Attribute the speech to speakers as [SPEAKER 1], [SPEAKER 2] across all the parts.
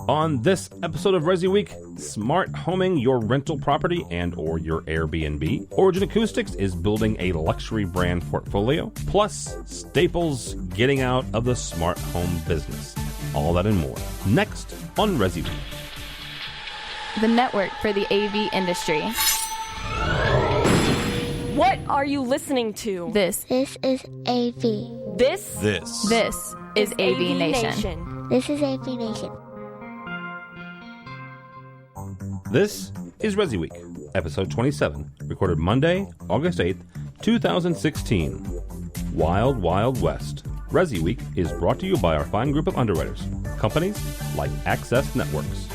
[SPEAKER 1] On this episode of ResiWeek, smart homing your rental property and or your Airbnb. Origin Acoustics is building a luxury brand portfolio. Plus, Staples getting out of the smart home business. All that and more. Next on ResiWeek.
[SPEAKER 2] The network for the AV industry.
[SPEAKER 3] What are you listening to?
[SPEAKER 2] This
[SPEAKER 4] is AV.
[SPEAKER 3] This
[SPEAKER 2] is AVNation.
[SPEAKER 4] This is AVNation.
[SPEAKER 1] This is ResiWeek, episode 27, recorded Monday, August 8th, 2016. Wild, Wild West. ResiWeek is brought to you by our fine group of underwriters, companies like Access Networks.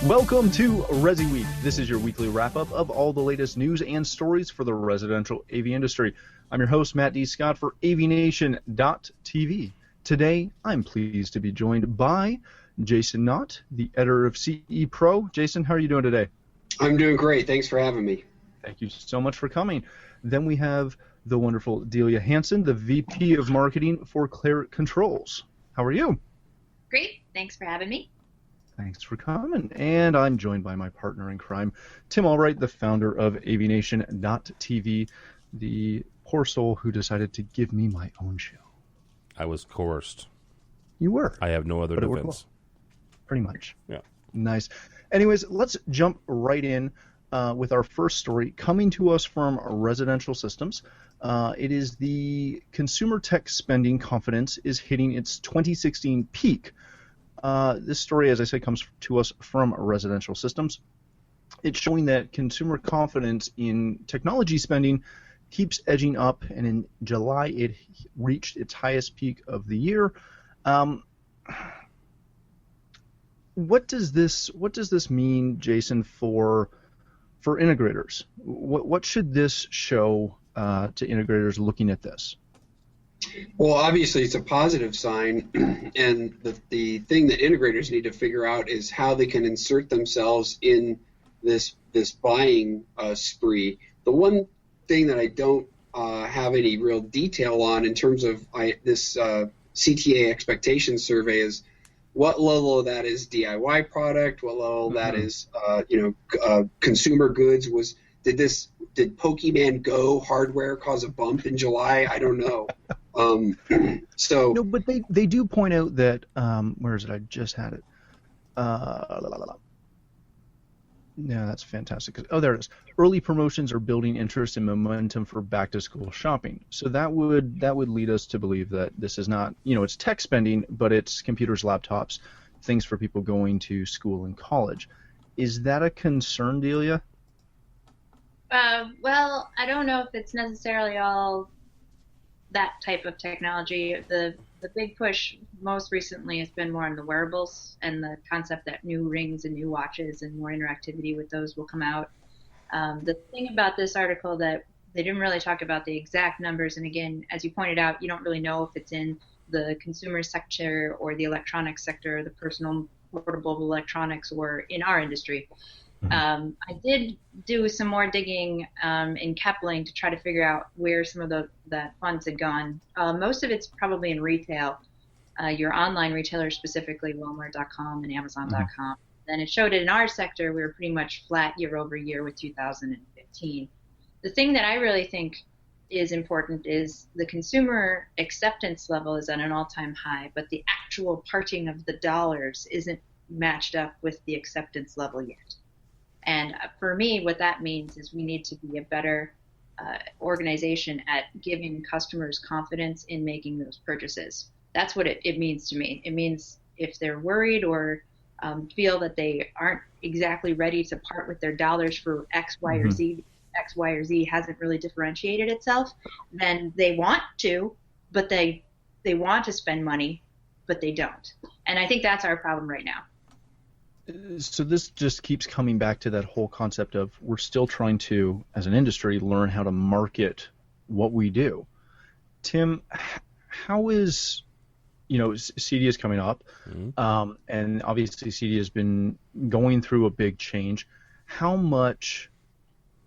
[SPEAKER 5] Welcome to ResiWeek. This is your weekly wrap-up of all the latest news and stories for the residential AV industry. I'm your host, Matt D. Scott for AVNation.tv. Today, I'm pleased to be joined by Jason Knott, the editor of CE Pro. Jason, how are you doing today?
[SPEAKER 6] I'm doing great. Thanks for having me.
[SPEAKER 5] Thank you so much for coming. Then we have the wonderful Delia Hansen, the VP of Marketing for Claret Controls. How are you?
[SPEAKER 7] Great. Thanks for having me.
[SPEAKER 5] Thanks for coming. And I'm joined by my partner in crime, Tim Albright, the founder of AVNation.tv, the poor soul who decided to give me my own show.
[SPEAKER 1] I was coerced.
[SPEAKER 5] You were.
[SPEAKER 1] I have no other defense.
[SPEAKER 5] Pretty much.
[SPEAKER 1] Yeah.
[SPEAKER 5] Nice. Anyways, let's jump right in with our first story coming to us from Residential Systems. It is the consumer tech spending confidence is hitting its 2016 peak. This story, as I said, comes to us from Residential Systems. It's showing that consumer confidence in technology spending keeps edging up, and in July it reached its highest peak of the year. What does this mean, Jason, for integrators? What should this show to integrators looking at this?
[SPEAKER 6] Well, obviously it's a positive sign, and the thing that integrators need to figure out is how they can insert themselves in this buying spree. The one thing that I don't have any real detail on in terms of this CTA expectation survey is what level of that is DIY product, what level of that is consumer goods. Did Pokemon Go hardware cause a bump in July? I don't know.
[SPEAKER 5] No, but they do point out that where is it? I just had it. Yeah, that's fantastic. Oh, there it is. Early promotions are building interest and momentum for back-to-school shopping. So that would lead us to believe that this is not, it's tech spending, but it's computers, laptops, things for people going to school and college. Is that a concern, Delia?
[SPEAKER 7] Well, I don't know if it's necessarily all that type of technology. The big push most recently has been more on the wearables and the concept that new rings and new watches and more interactivity with those will come out. The thing about this article that they didn't really talk about the exact numbers, and again, as you pointed out, you don't really know if it's in the consumer sector or the electronics sector, the personal portable electronics, or in our industry. I did do some more digging in Kepling to try to figure out where some of that funds had gone. Most of it's probably in retail, your online retailers, specifically Walmart.com and Amazon.com. Then it showed it in our sector, we were pretty much flat year over year with 2015. The thing that I really think is important is the consumer acceptance level is at an all-time high, but the actual parting of the dollars isn't matched up with the acceptance level yet. And for me, what that means is we need to be a better organization at giving customers confidence in making those purchases. That's what it means to me. It means if they're worried or feel that they aren't exactly ready to part with their dollars for X, Y, or Z, X, Y, or Z hasn't really differentiated itself, then they want to, but they want to spend money, but they don't. And I think that's our problem right now.
[SPEAKER 5] So this just keeps coming back to that whole concept of we're still trying to, as an industry, learn how to market what we do. Tim, how is, CD is coming up, and obviously CD has been going through a big change. How much,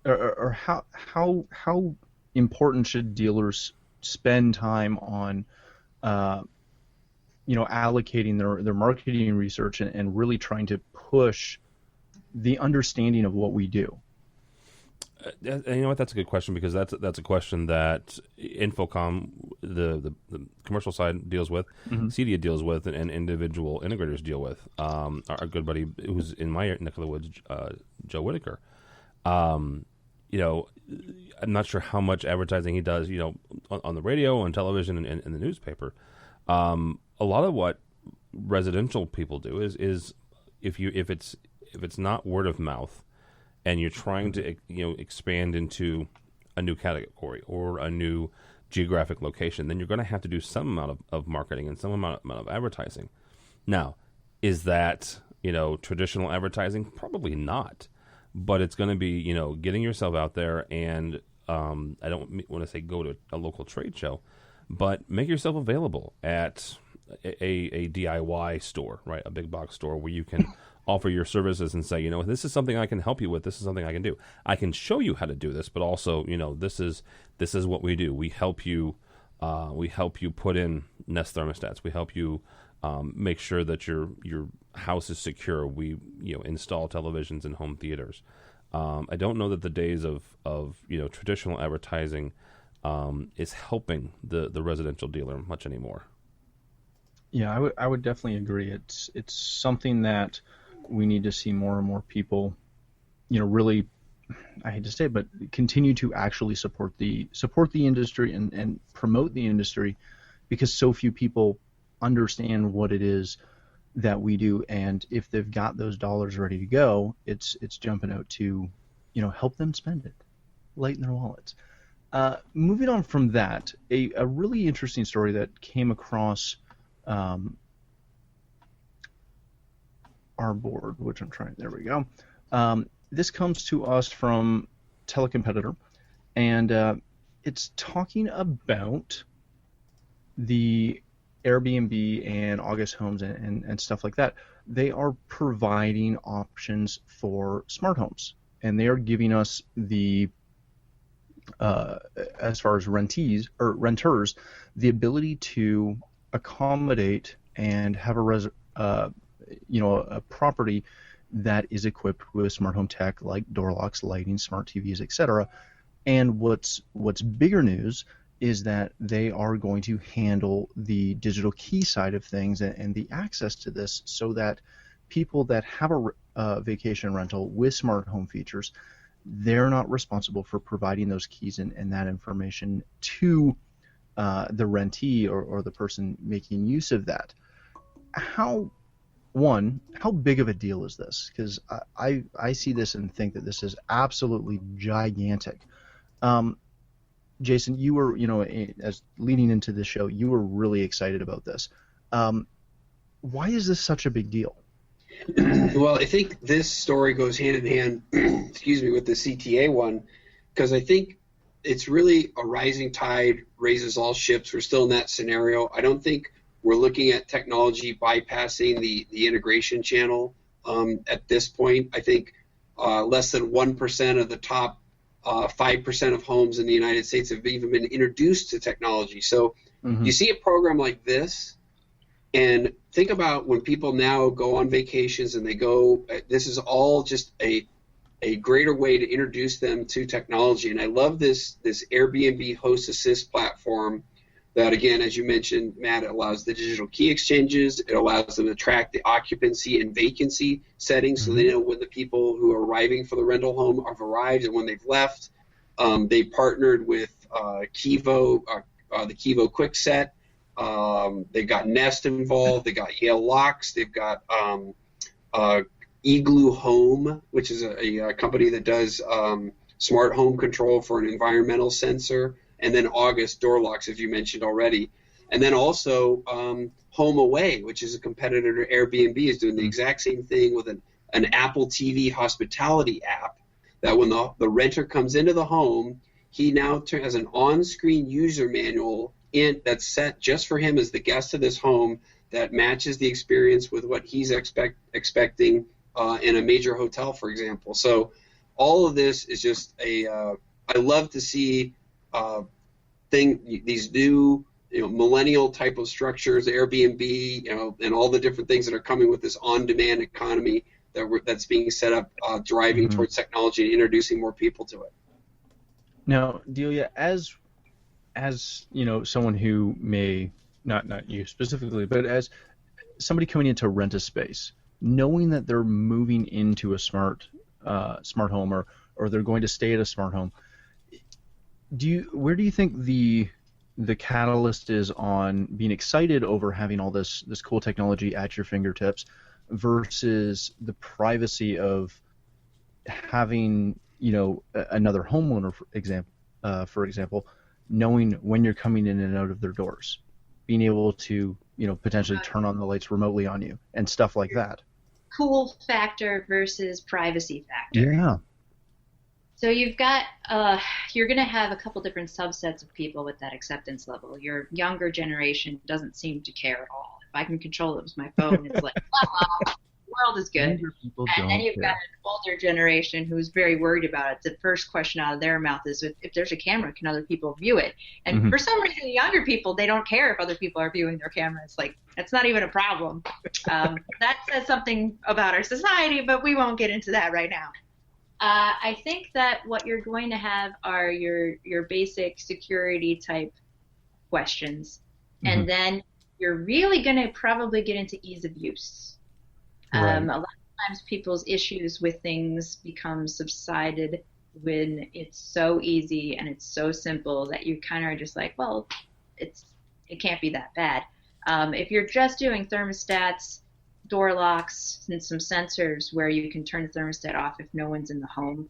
[SPEAKER 5] or how important should dealers spend time on allocating their marketing research and really trying to push the understanding of what we do?
[SPEAKER 1] And you know what? That's a good question, because that's a question that Infocom, the commercial side, deals with, CEDIA deals with, and individual integrators deal with. Our good buddy who's in my neck of the woods, Joe Whitaker. I'm not sure how much advertising he does, on the radio, on television, and in the newspaper. A lot of what residential people do is if it's not word of mouth, and you're trying to expand into a new category or a new geographic location, then you're going to have to do some amount of marketing and some amount of advertising. Now, is that traditional advertising? Probably not, but it's going to be getting yourself out there, and I don't want to say go to a local trade show, but make yourself available at a DIY store, right? A big box store where you can offer your services and say, this is something I can help you with. This is something I can do. I can show you how to do this, but also, this is what we do. We help you. We help you put in Nest thermostats. We help you make sure that your house is secure. We install televisions in home theaters. I don't know that the days of traditional advertising is helping the residential dealer much anymore.
[SPEAKER 5] Yeah, I would definitely agree. It's something that we need to see more and more people, really, I hate to say it, but continue to actually support the industry and promote the industry, because so few people understand what it is that we do, and if they've got those dollars ready to go, it's jumping out to, help them spend it, lighten their wallets. Moving on from that, a really interesting story that came across our board, which there we go. This comes to us from Telecompetitor, and it's talking about the Airbnb and August Homes and stuff like that. They are providing options for smart homes, and they are giving us the as far as renters, the ability to accommodate and have a property that is equipped with smart home tech like door locks, lighting, smart TVs, etc. And what's bigger news is that they are going to handle the digital key side of things and the access to this, so that people that have a vacation rental with smart home features, they're not responsible for providing those keys and that information to the rentee or the person making use of that. How big of a deal is this? Because I see this and think that this is absolutely gigantic. Jason, you were, as leading into this show, you were really excited about this. Why is this such a big deal?
[SPEAKER 6] Well, I think this story goes hand in hand, with the CTA one, because I think it's really a rising tide raises all ships. We're still in that scenario. I don't think we're looking at technology bypassing the integration channel at this point. I think less than 1% of the top 5% of homes in the United States have even been introduced to technology. So you see a program like this, and think about when people now go on vacations and they go, this is all just a greater way to introduce them to technology. And I love this Airbnb Host Assist platform that, again, as you mentioned, Matt, it allows the digital key exchanges. It allows them to track the occupancy and vacancy settings, so they know when the people who are arriving for the rental home have arrived and when they've left. They partnered with Kivo, the Kivo Quickset. They've got Nest involved. They got Yale Locks. They've got Igloo Home, which is a company that does smart home control for an environmental sensor. And then August door locks, as you mentioned already. And then also Home Away, which is a competitor to Airbnb, is doing the exact same thing with an Apple TV hospitality app, that when the renter comes into the home, he now has an on-screen user manual that's set just for him as the guest of this home, that matches the experience with what he's expecting in a major hotel, for example. So all of this is just I love to see these new millennial type of structures, Airbnb, and all the different things that are coming with this on-demand economy that's being set up, driving towards technology and introducing more people to it.
[SPEAKER 5] Now, Delia, as someone who may not you specifically, but as somebody coming in to rent a space, knowing that they're moving into a smart home or they're going to stay at a smart home, where do you think the catalyst is on being excited over having all this cool technology at your fingertips versus the privacy of having another homeowner, for example, knowing when you're coming in and out of their doors, being able to potentially turn on the lights remotely on you and stuff like that?
[SPEAKER 7] Cool factor versus privacy factor.
[SPEAKER 5] Yeah.
[SPEAKER 7] So you've got, you're going to have a couple different subsets of people with that acceptance level. Your younger generation doesn't seem to care at all. If I can control it with my phone, it's like, the world is good. And then you've got an older generation who's very worried about it. The first question out of their mouth is, if there's a camera, can other people view it? And for some reason, the younger people, they don't care if other people are viewing their camera. It's like, that's not even a problem. That says something about our society, but we won't get into that right now. I think that what you're going to have are your basic security type questions. And then you're really going to probably get into ease of use.
[SPEAKER 5] Right.
[SPEAKER 7] A lot of times people's issues with things become subsided when it's so easy and it's so simple that you kind of are just like, well, it can't be that bad. If you're just doing thermostats, door locks, and some sensors where you can turn the thermostat off if no one's in the home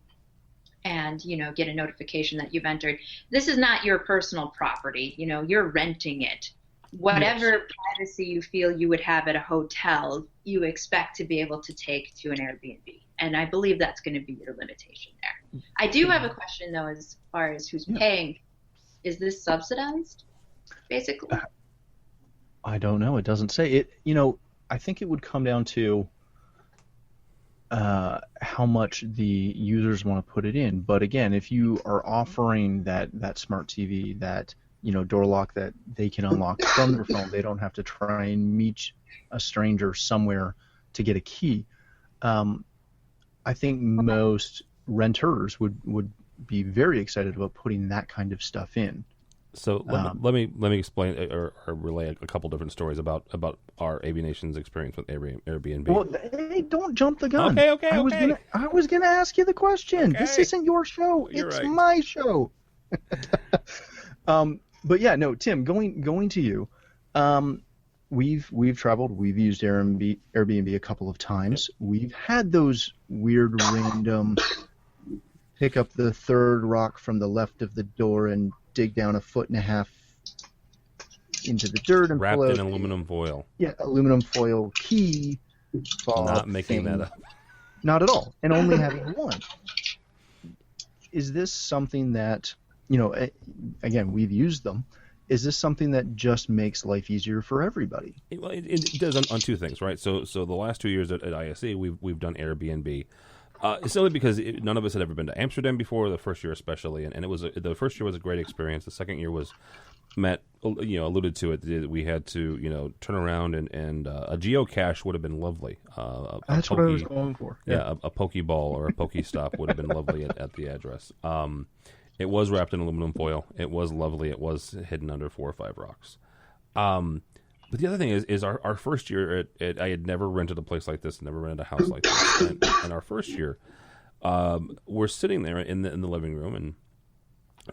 [SPEAKER 7] and, get a notification that you've entered. This is not your personal property. You're renting it. Whatever privacy you feel you would have at a hotel, you expect to be able to take to an Airbnb. And I believe that's going to be your limitation there. I do have a question, though, as far as who's paying. Is this subsidized, basically?
[SPEAKER 5] I don't know. It doesn't say it. I think it would come down to how much the users want to put it in. But again, if you are offering that smart TV, that door lock that they can unlock from their phone, they don't have to try and meet a stranger somewhere to get a key. I think most renters would be very excited about putting that kind of stuff in.
[SPEAKER 1] So let me explain or relay a couple different stories about our AVNation's experience with Airbnb.
[SPEAKER 5] Well, hey, don't jump the gun.
[SPEAKER 1] Okay.
[SPEAKER 5] I was gonna ask you the question.
[SPEAKER 1] Okay.
[SPEAKER 5] This isn't your show.
[SPEAKER 1] You're
[SPEAKER 5] It's
[SPEAKER 1] right.
[SPEAKER 5] my show. But yeah, no, Tim, going to you. We've traveled. We've used Airbnb a couple of times. We've had those weird random pick up the third rock from the left of the door and dig down 1.5 feet into the dirt and
[SPEAKER 1] Wrapped
[SPEAKER 5] pull out
[SPEAKER 1] in aluminum foil.
[SPEAKER 5] Yeah, aluminum foil key.
[SPEAKER 1] Not making that up.
[SPEAKER 5] Not at all, and only having one. Is this something that, again, we've used them. Is this something that just makes life easier for everybody?
[SPEAKER 1] It does on two things, right? So the last 2 years at ISE, we've done Airbnb. Simply because none of us had ever been to Amsterdam before, the first year especially, and it was the first year was a great experience. The second year was, Matt alluded to it. We had to turn around and a geocache would have been lovely.
[SPEAKER 5] That's what I was going for.
[SPEAKER 1] Yeah, a Pokeball or a Pokestop would have been lovely at the address. It was wrapped in aluminum foil. It was lovely. It was hidden under 4 or 5 rocks. But the other thing is our first year, I had never rented a place like this, never rented a house like this. And our first year, we're sitting there in the living room and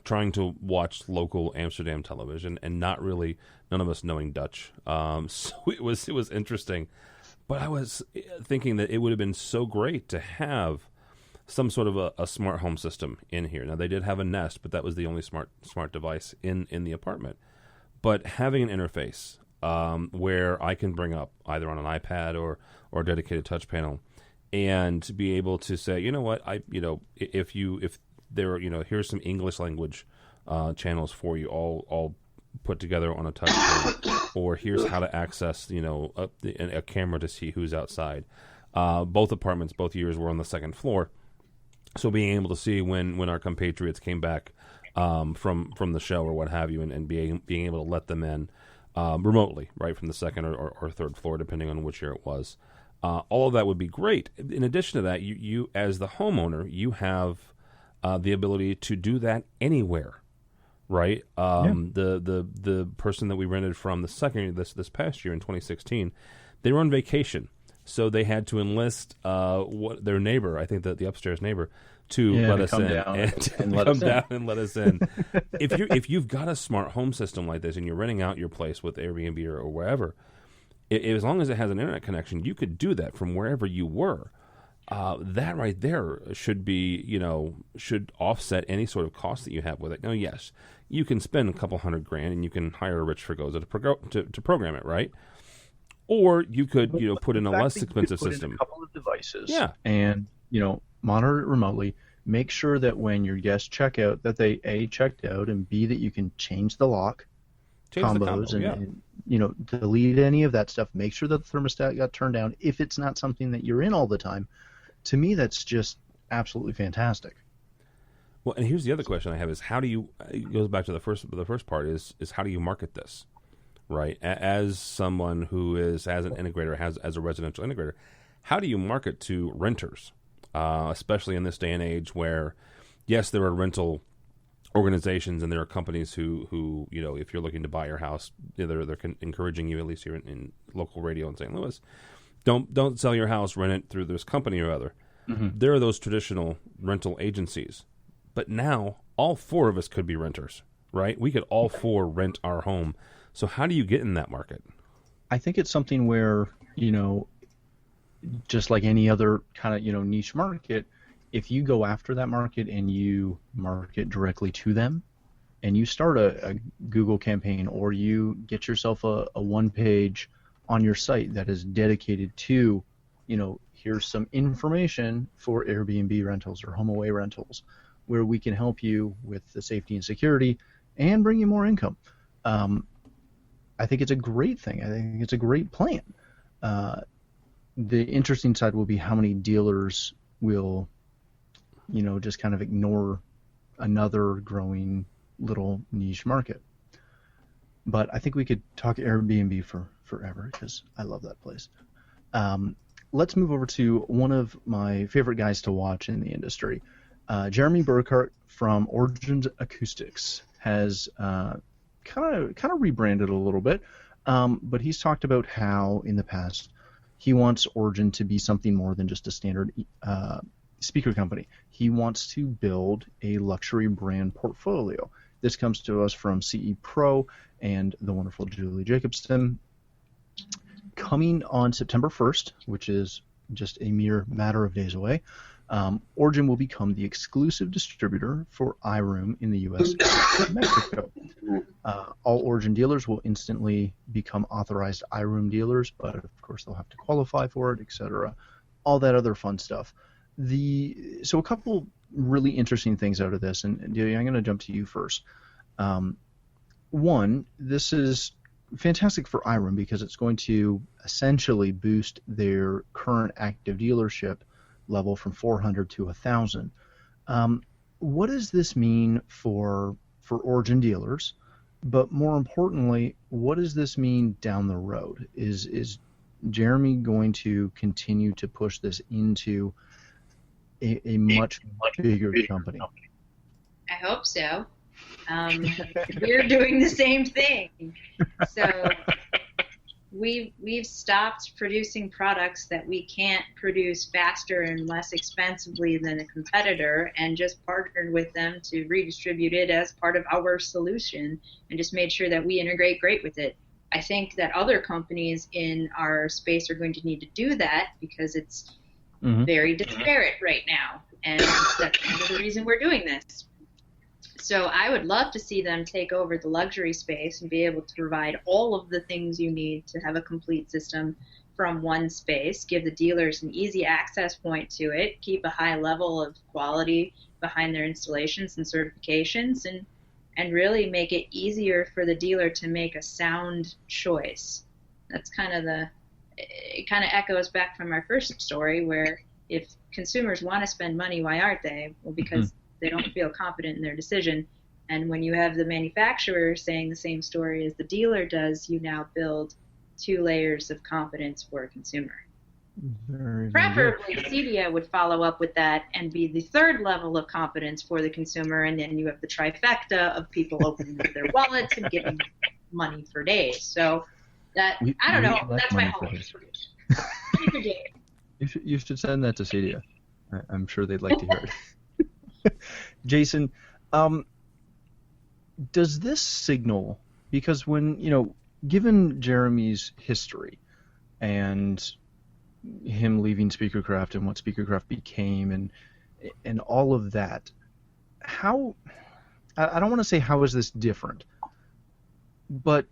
[SPEAKER 1] trying to watch local Amsterdam television, and none of us knowing Dutch. So it was interesting. But I was thinking that it would have been so great to have some sort of a smart home system in here. Now, they did have a Nest, but that was the only smart device in the apartment. But having an interface where I can bring up either on an iPad or a dedicated touch panel, and be able to say, if there are, here's some English language channels for you, all put together on a touch panel, or here's how to access, a camera to see who's outside. Both apartments, both years were on the second floor, so being able to see when our compatriots came back from the show or what have you, and being able to let them in remotely, right, from the second or third floor, depending on which year it was. All of that would be great. In addition to that, you as the homeowner, you have the ability to do that anywhere, right? The person that we rented from the second this past year in 2016, they were on vacation, so they had to enlist their neighbor, I think the upstairs neighbor, to let us in and let us in. If you've got a smart home system like this and you're renting out your place with Airbnb or wherever, as long as it has an internet connection, you could do that from wherever you were. That right there should offset any sort of cost that you have with it. Now, yes, you can spend a couple $100,000 and you can hire a rich Fregosa to program it, right? Or you could put in a less expensive system.
[SPEAKER 5] A couple of devices,
[SPEAKER 1] and
[SPEAKER 5] monitor it remotely. Make sure that when your guests check out, that they A, checked out, and B, that you can change the lock combos and delete any of that stuff. Make sure that the thermostat got turned down if it's not something that you're in all the time. To me, that's just absolutely fantastic.
[SPEAKER 1] Well, and here's the other question I have is how do you? It goes back to the first part is how do you market this, right? As someone who as an integrator, as a residential integrator, how do you market to renters, especially in this day and age where, yes, there are rental organizations and there are companies who if you're looking to buy your house, they're encouraging you, at least here in local radio in St. Louis, don't sell your house, rent it through this company or other. Mm-hmm. There are those traditional rental agencies, but now all four of us could be renters, right? We could all four rent our home. So how do you get in that market?
[SPEAKER 5] I think it's something where just like any other kind of niche market, if you go after that market and you market directly to them and you start a Google campaign or you get yourself a one-page on your site that is dedicated to, here's some information for Airbnb rentals or HomeAway rentals where we can help you with the safety and security and bring you more income. I think it's a great thing. I think it's a great plan. The interesting side will be how many dealers will just kind of ignore another growing little niche market. But I think we could talk Airbnb for forever because I love that place. Let's move over to one of my favorite guys to watch in the industry. Jeremy Burkhart from Origin Acoustics has kind of rebranded a little bit, but he's talked about how in the past he wants Origin to be something more than just a standard speaker company. He wants to build a luxury brand portfolio. This comes to us from CE Pro and the wonderful Julie Jacobson. Coming on September 1st, which is just a mere matter of days away, Origin will become the exclusive distributor for iRoom in the U.S. and Mexico. All Origin dealers will instantly become authorized iRoom dealers, but of course they'll have to qualify for it, etc. All that other fun stuff. So a couple really interesting things out of this, and Delia, I'm going to jump to you first. One, this is fantastic for iRoom because it's going to essentially boost their current active dealership level from 400 to 1,000. What does this mean for Origin dealers? But more importantly, what does this mean down the road? Is Jeremy going to continue to push this into a much bigger company?
[SPEAKER 7] I hope so. We're doing the same thing. So we've stopped producing products that we can't produce faster and less expensively than a competitor and just partnered with them to redistribute it as part of our solution and just made sure that we integrate great with it. I think that other companies in our space are going to need to do that because it's very disparate right now, and that's kind of the reason we're doing this. So I would love to see them take over the luxury space and be able to provide all of the things you need to have a complete system from one space, give the dealers an easy access point to it, keep a high level of quality behind their installations and certifications, and really make it easier for the dealer to make a sound choice. That's kind of it kind of echoes back from our first story where if consumers want to spend money, why aren't they? Well, because they don't feel confident in their decision. And when you have the manufacturer saying the same story as the dealer does, you now build 2 layers of confidence for a consumer.
[SPEAKER 5] Very, very good.
[SPEAKER 7] Preferably, Cedia would follow up with that and be the 3rd level of confidence for the consumer, and then you have the trifecta of people opening up their wallets and giving money for days. So that I don't know.
[SPEAKER 5] like
[SPEAKER 7] That's my
[SPEAKER 5] money for
[SPEAKER 7] hope.
[SPEAKER 5] days.
[SPEAKER 7] Money for days.
[SPEAKER 5] You should send that to Cedia. I'm sure they'd like to hear it. Jason, does this signal, because when, given Jeremy's history and him leaving Speakercraft and what Speakercraft became and all of that, how, I don't want to say how is this different, but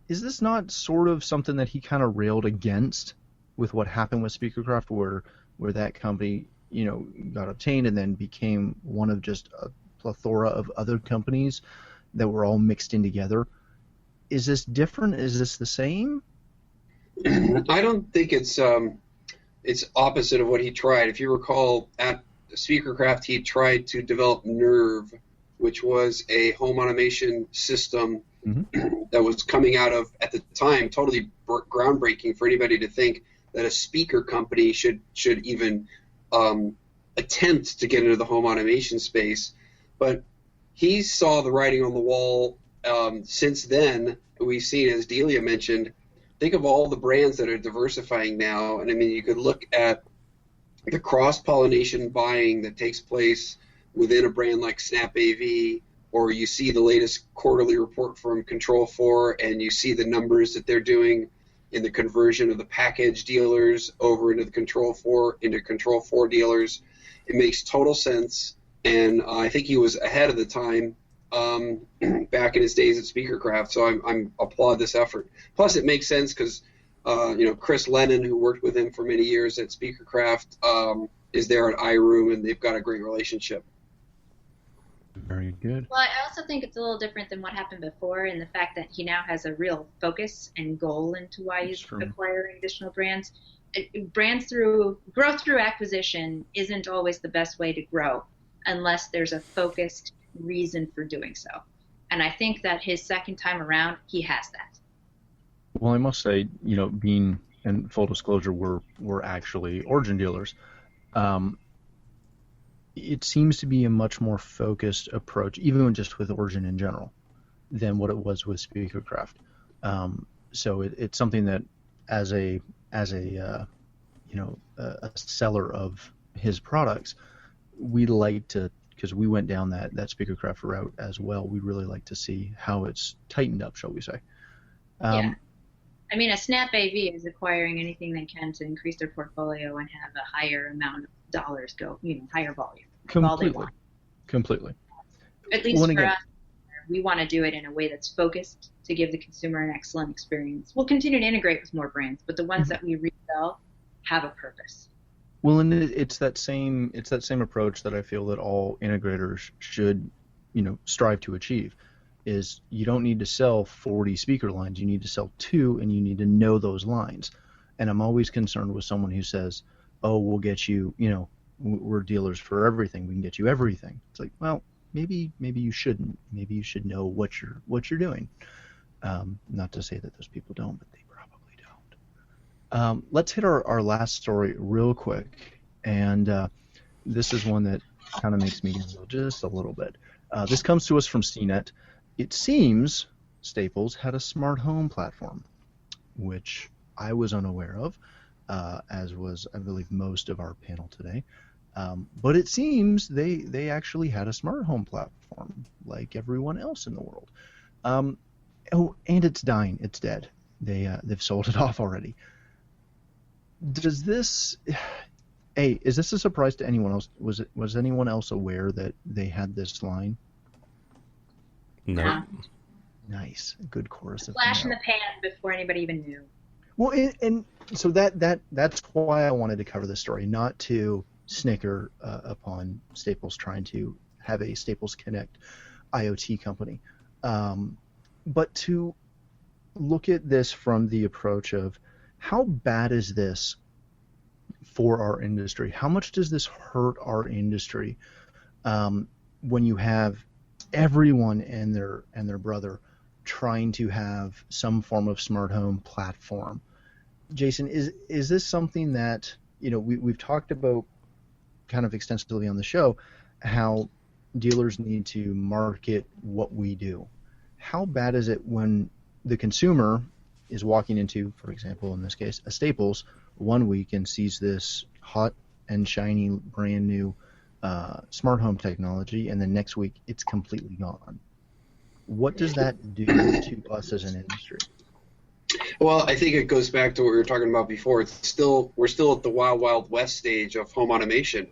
[SPEAKER 5] is this not sort of something that he kind of railed against with what happened with Speakercraft, where that company, got obtained and then became one of just a plethora of other companies that were all mixed in together? Is this different? Is this the same?
[SPEAKER 6] I don't think it's opposite of what he tried. If you recall, at Speakercraft, he tried to develop Nerve, which was a home automation system that was coming out of, at the time, totally groundbreaking for anybody to think that a speaker company should even attempt to get into the home automation space. But he saw the writing on the wall. Since then, we've seen, as Delia mentioned, think of all the brands that are diversifying now. And I mean, you could look at the cross-pollination buying that takes place within a brand like Snap AV, or you see the latest quarterly report from Control4, and you see the numbers that they're doing in the conversion of the package dealers over into the Control4 dealers. It makes total sense, and I think he was ahead of the time back in his days at Speakercraft. So I applaud this effort. Plus, it makes sense because Chris Lennon, who worked with him for many years at Speakercraft, is there at iRoom, and they've got a great relationship.
[SPEAKER 5] Very good.
[SPEAKER 7] Well, I also think it's a little different than what happened before in the fact that he now has a real focus and goal into why he's acquiring additional brands. Growth through acquisition isn't always the best way to grow unless there's a focused reason for doing so. And I think that his second time around, he has that.
[SPEAKER 5] Well, I must say, being in full disclosure, we're actually Origin dealers. It seems to be a much more focused approach, even just with Origin in general, than what it was with Speakercraft. So it's something that, as a seller of his products, we like to, because we went down that Speakercraft route as well. We really like to see how it's tightened up, shall we say?
[SPEAKER 7] Yeah. I mean, a Snap AV is acquiring anything they can to increase their portfolio and have a higher amount of dollars go, higher volume.
[SPEAKER 5] Completely.
[SPEAKER 7] At least for us, we want to do it in a way that's focused to give the consumer an excellent experience. We'll continue to integrate with more brands, but the ones that we resell have a purpose.
[SPEAKER 5] Well, and it's that same approach that I feel that all integrators should, strive to achieve. Is you don't need to sell 40 speaker lines, you need to sell 2, and you need to know those lines. And I'm always concerned with someone who says, "Oh, we'll get you, we're dealers for everything. We can get you everything." It's like, well, maybe you shouldn't. Maybe you should know what you're doing. Not to say that those people don't, but they probably don't. Let's hit our last story real quick, and this is one that kind of makes me giggle just a little bit. This comes to us from CNET. It seems Staples had a smart home platform, which I was unaware of, as was, I believe, most of our panel today. But it seems they actually had a smart home platform, like everyone else in the world. And it's dying. It's dead. They've sold it off already. Is this a surprise to anyone else? Was anyone else aware that they had this line?
[SPEAKER 1] No.
[SPEAKER 5] Nice. Good chorus.
[SPEAKER 7] Flash in the pan before anybody even knew.
[SPEAKER 5] Well, and so that's why I wanted to cover this story, not to snicker upon Staples trying to have a Staples Connect IoT company, but to look at this from the approach of how bad is this for our industry? How much does this hurt our industry when you have everyone and their brother trying to have some form of smart home platform. Jason, is this something that, we've talked about kind of extensively on the show, how dealers need to market what we do. How bad is it when the consumer is walking into, for example, in this case, a Staples one week and sees this hot and shiny brand new smart home technology, and then next week it's completely gone? What does that do to us as an industry?
[SPEAKER 6] Well, I think it goes back to what we were talking about before. We're still at the wild, wild west stage of home automation.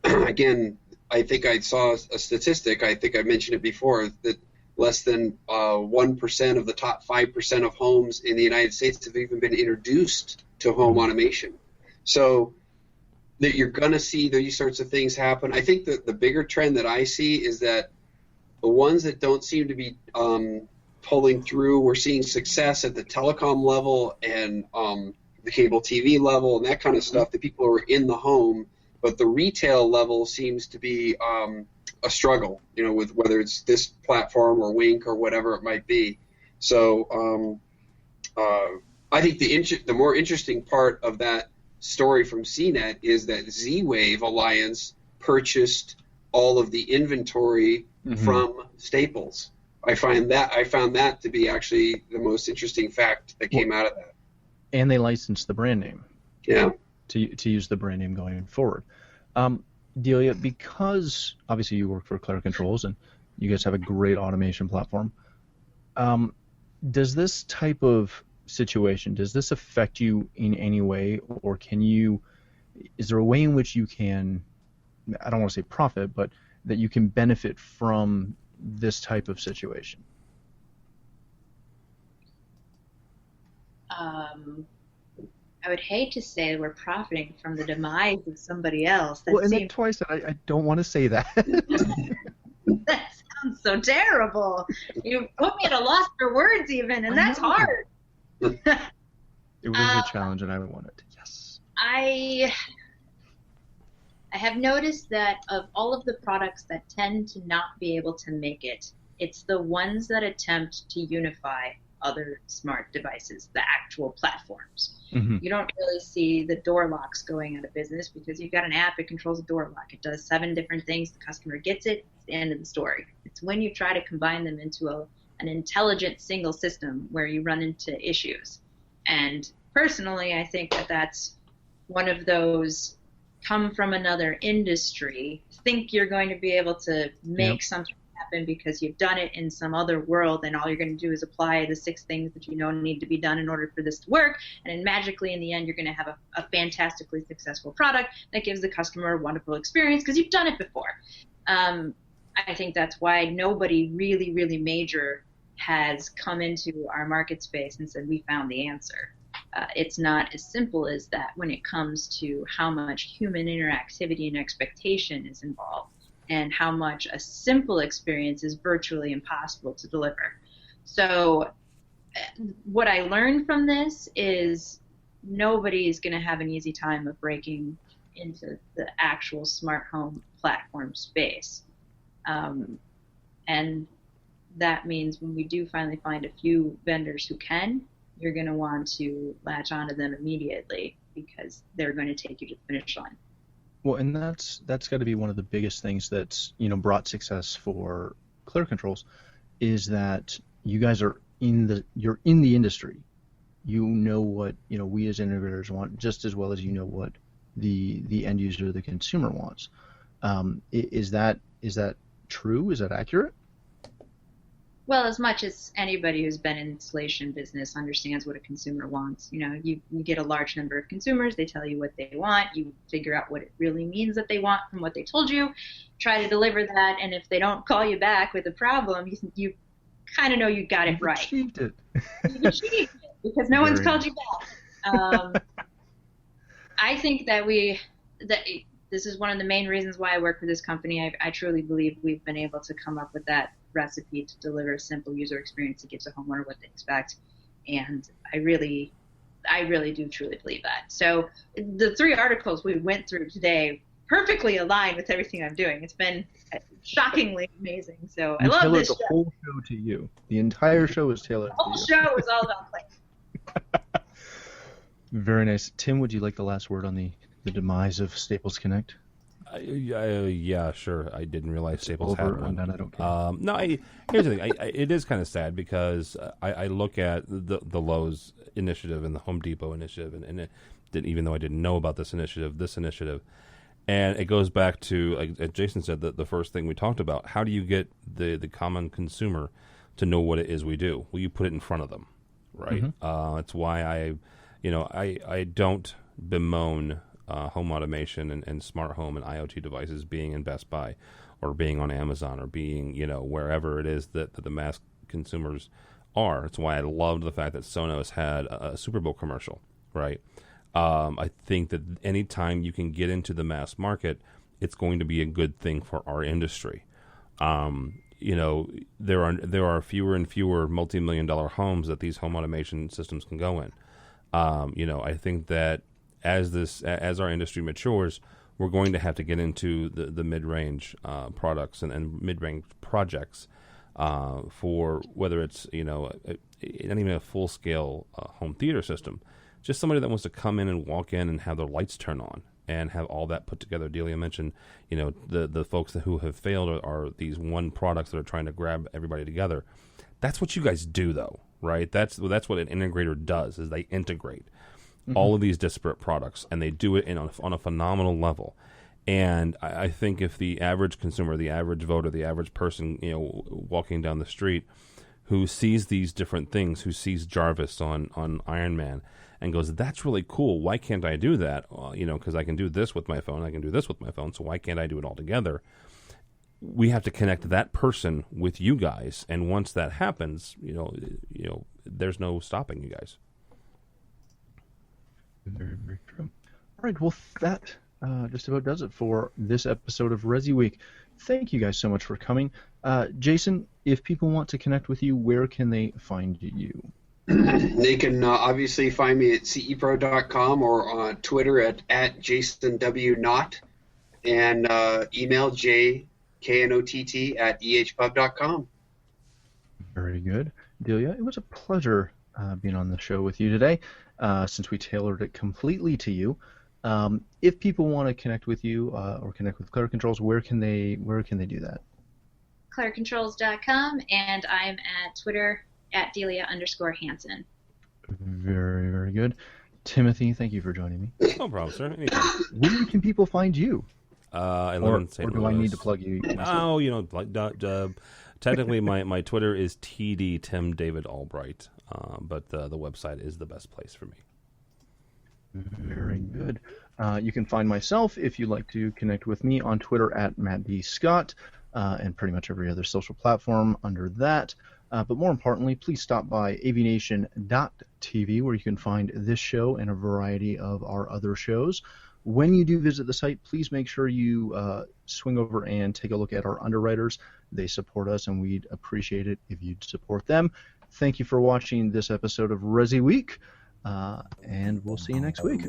[SPEAKER 6] Again, I think I saw a statistic, I think I mentioned it before, that less than 1% of the top 5% of homes in the United States have even been introduced to home automation. So that you're going to see these sorts of things happen. I think that the bigger trend that I see is that the ones that don't seem to be pulling through, we're seeing success at the telecom level and the cable TV level and that kind of stuff, the people who are in the home, but the retail level seems to be a struggle, with whether it's this platform or Wink or whatever it might be. So I think the more interesting part of that story from CNET is that Z-Wave Alliance purchased all of the inventory from Staples. I found that to be actually the most interesting fact that came out of that.
[SPEAKER 5] And they licensed the brand name.
[SPEAKER 6] Yeah.
[SPEAKER 5] To use the brand name going forward. Delia, because obviously you work for Claire Controls and you guys have a great automation platform, does this type of situation, does this affect you in any way, or is there a way in which you can, I don't want to say profit, but that you can benefit from this type of situation?
[SPEAKER 7] I would hate to say we're profiting from the demise of somebody else.
[SPEAKER 5] Well, and then twice, I don't want to say that.
[SPEAKER 7] That sounds so terrible. You put me at a loss for words even, and that's hard.
[SPEAKER 5] It was a challenge, and I wanted to. Yes.
[SPEAKER 7] I have noticed that of all of the products that tend to not be able to make it, it's the ones that attempt to unify other smart devices, the actual platforms. Mm-hmm. You don't really see the door locks going out of business because you've got an app, it controls a door lock. It does 7 different things. The customer gets it. It's the end of the story. It's when you try to combine them into an intelligent single system where you run into issues. And personally, I think that that's one of those come from another industry, think you're going to be able to make something happen because you've done it in some other world, and all you're going to do is apply the 6 things that you know need to be done in order for this to work, and then magically in the end you're going to have a fantastically successful product that gives the customer a wonderful experience because you've done it before. I think that's why nobody really, really major has come into our market space and said we found the answer. It's not as simple as that when it comes to how much human interactivity and expectation is involved and how much a simple experience is virtually impossible to deliver. So what I learned from this is nobody's going to have an easy time of breaking into the actual smart home platform space. And that means when we do finally find a few vendors who can, you're going to want to latch onto them immediately because they're going to take you to the finish line.
[SPEAKER 5] Well, and that's got to be one of the biggest things that's brought success for Claire Controls, is that you guys are you're in the industry. You know what we as integrators want just as well as you know what the end user, the consumer wants. Is that true? Is that accurate?
[SPEAKER 7] Well, as much as anybody who's been in installation business understands what a consumer wants. You get a large number of consumers, they tell you what they want, you figure out what it really means that they want from what they told you, try to deliver that, and if they don't call you back with a problem, you kind of know you got it right.
[SPEAKER 5] Achieved it.
[SPEAKER 7] You've achieved it because no one's called you back. I think that this is one of the main reasons why I work for this company. I truly believe we've been able to come up with that recipe to deliver a simple user experience that gives a homeowner what they expect, and I really do truly believe that. So the 3 articles we went through today perfectly aligned with everything I'm doing. It's been shockingly amazing. So I
[SPEAKER 5] You
[SPEAKER 7] love
[SPEAKER 5] tailored
[SPEAKER 7] this
[SPEAKER 5] the
[SPEAKER 7] show.
[SPEAKER 5] whole show to you. The entire show is tailored
[SPEAKER 7] The whole
[SPEAKER 5] to you.
[SPEAKER 7] show is all about play.
[SPEAKER 5] Very nice. Tim, would you like the last word on the demise of Staples Connect?
[SPEAKER 1] Yeah, sure. I didn't realize Staples
[SPEAKER 5] Over,
[SPEAKER 1] had one.
[SPEAKER 5] I don't care.
[SPEAKER 1] No, here's the thing. It is kind of sad because I look at the Lowe's initiative and the Home Depot initiative, and even though I didn't know about this initiative, and it goes back to, as Jason said, the first thing we talked about. How do you get the common consumer to know what it is we do? Well, you put it in front of them, right? That's why I don't bemoan home automation and smart home and IoT devices being in Best Buy or being on Amazon or being, wherever it is that the mass consumers are. It's why I loved the fact that Sonos had a Super Bowl commercial, right? I think that any time you can get into the mass market, it's going to be a good thing for our industry. There are fewer and fewer multi-million-dollar homes that these home automation systems can go in. I think that as our industry matures, we're going to have to get into the mid-range products and mid-range projects for whether it's not even a full-scale home theater system, just somebody that wants to come in and walk in and have their lights turn on and have all that put together. Delia mentioned, the folks who have failed are these one products that are trying to grab everybody together. That's what you guys do, though, right? That's what an integrator does, is they integrate all of these disparate products, and they do it on a phenomenal level. And I think if the average consumer, the average voter, the average person, walking down the street, who sees these different things, who sees Jarvis on Iron Man, and goes, "That's really cool. Why can't I do that? Because I can do this with my phone. I can do this with my phone. So why can't I do it all together?" We have to connect that person with you guys, and once that happens, there's no stopping you guys.
[SPEAKER 5] Very, very true. All right, well, that just about does it for this episode of ResiWeek. Thank you guys so much for coming. Jason, if people want to connect with you, where can they find you?
[SPEAKER 6] They can obviously find me at cepro.com or on Twitter at JasonWNott, and email jknott@ehpub.com.
[SPEAKER 5] Very good. Delia, it was a pleasure being on the show with you today, since we tailored it completely to you. If people want to connect with you or connect with Claire Controls, where can they do that?
[SPEAKER 7] ClaireControls.com, and I'm at Twitter at Delia_Hansen.
[SPEAKER 5] Very, very good. Timothy, thank you for joining me.
[SPEAKER 1] No problem, sir. Anytime.
[SPEAKER 5] Where can people find you?
[SPEAKER 1] I live in St.
[SPEAKER 5] Or do
[SPEAKER 1] Louis.
[SPEAKER 5] I need to plug you?
[SPEAKER 1] Technically, my Twitter is TD Tim David Albright, but the website is the best place for me.
[SPEAKER 5] Very good. You can find myself, if you'd like to connect with me, on Twitter at Matt D. Scott, and pretty much every other social platform under that. But more importantly, please stop by AVNation.tv, where you can find this show and a variety of our other shows. When you do visit the site, please make sure you swing over and take a look at our underwriters. They support us, and we'd appreciate it if you'd support them. Thank you for watching this episode of ResiWeek, and we'll see you next week.